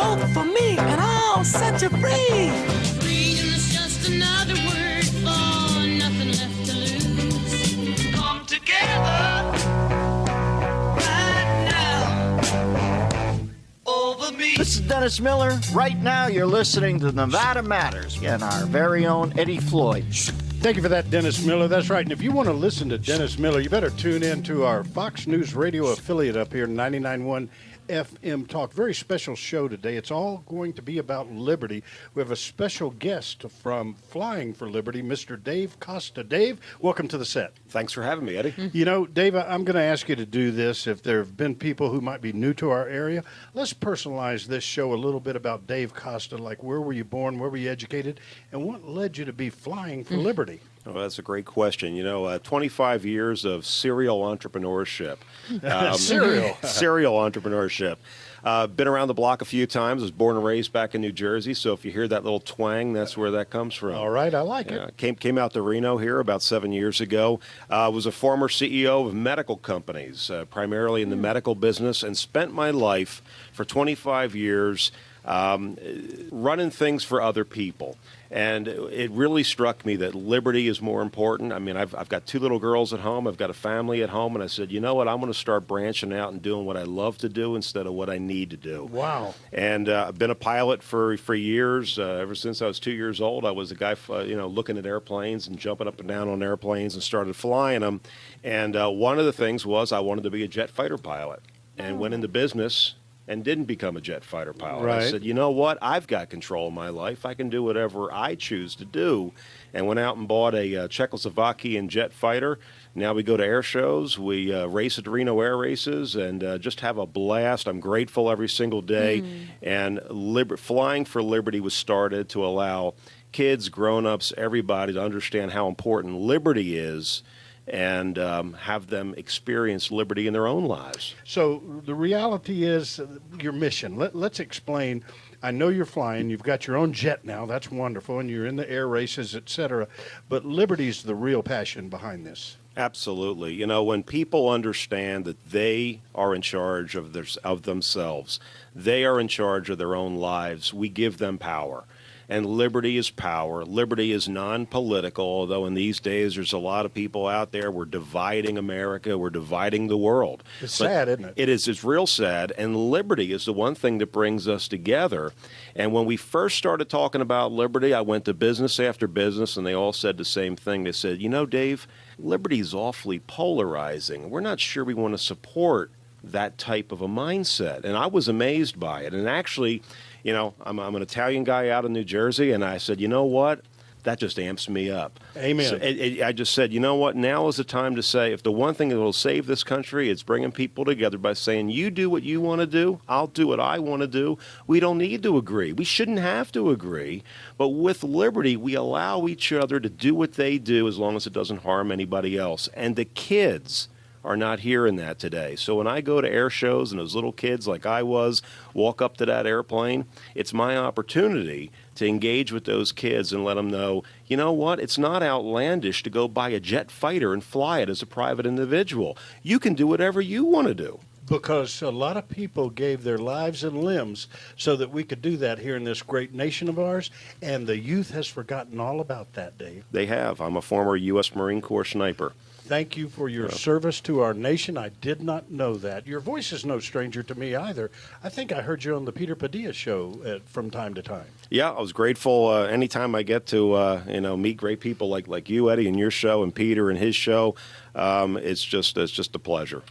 vote for me, and I'll set you free. Freedom's just another word for nothing left to lose. Come together right now over me. This is Dennis Miller. Right now, you're listening to Nevada Matters and our very own Eddie Floyd. Thank you for that, Dennis Miller. That's right. And if you want to listen to Dennis Miller, you better tune in to our Fox News radio affiliate up here, 99.1 FM Talk. Very special show today. It's all going to be about liberty. We have a special guest from Flying for Liberty, Mr. Dave Costa. Dave, welcome to the set. Thanks for having me, Eddie. You know, Dave, I'm going to ask you to do this. If there have been people who might be new to our area, let's personalize this show a little bit about Dave Costa, like where were you born, where were you educated, and what led you to be Flying for Liberty? Oh, that's a great question. You know, 25 years of serial entrepreneurship. Serial entrepreneurship. Been around the block a few times. Was born and raised back in New Jersey, so if you hear that little twang, that's where that comes from. All right, I like it. Came out to Reno here about 7 years ago. Was a former CEO of medical companies, primarily in the medical business, and spent my life for 25 years running things for other people. And it really struck me that liberty is more important. I mean, I've got two little girls at home. I've got a family at home. And I said, you know what? I'm going to start branching out and doing what I love to do instead of what I need to do. Wow. And I've been a pilot for years. Ever since I was 2 years old, I was a guy, looking at airplanes and jumping up and down on airplanes and started flying them. And one of the things was I wanted to be a jet fighter pilot and went into business and didn't become a jet fighter pilot. Right. I said, you know what? I've got control of my life. I can do whatever I choose to do. And went out and bought a Czechoslovakian jet fighter. Now we go to air shows. We race at Reno Air Races and just have a blast. I'm grateful every single day. And Flying for Liberty was started to allow kids, grown-ups, everybody to understand how important liberty is and have them experience liberty in their own lives. So the reality is your mission. Let's explain. I know you're flying. You've got your own jet now. That's wonderful. And you're in the air races, et cetera. But liberty's the real passion behind this. Absolutely. You know, when people understand that they are in charge of themselves, they are in charge of their own lives, we give them power. And liberty is power. Liberty is non-political, although in these days there's a lot of people out there. We're dividing America. We're dividing the world. It's sad, isn't it? It is. It's real sad. And liberty is the one thing that brings us together. And when we first started talking about liberty, I went to business after business, and they all said the same thing. They said, you know, Dave, liberty is awfully polarizing. We're not sure we want to support that type of a mindset. And I was amazed by it. And actually, you know, I'm an Italian guy out of New Jersey, and I said, you know what? That just amps me up. Amen. So I just said, you know what? Now is the time to say, if the one thing that will save this country is bringing people together by saying, you do what you want to do, I'll do what I want to do. We don't need to agree. We shouldn't have to agree. But with liberty, we allow each other to do what they do as long as it doesn't harm anybody else. And the kids are not hearing that today. So when I go to air shows and those little kids like I was walk up to that airplane, it's my opportunity to engage with those kids and let them know, you know what, it's not outlandish to go buy a jet fighter and fly it as a private individual. You can do whatever you want to do. Because a lot of people gave their lives and limbs so that we could do that here in this great nation of ours, and the youth has forgotten all about that, Dave. They have. I'm a former U.S. Marine Corps sniper. Thank you for your service to our nation. I did not know that. Your voice is no stranger to me either. I think I heard you on the Peter Padilla show from time to time. Yeah, I was grateful anytime I get to meet great people like you, Eddie, and your show, and Peter and his show. It's just a pleasure.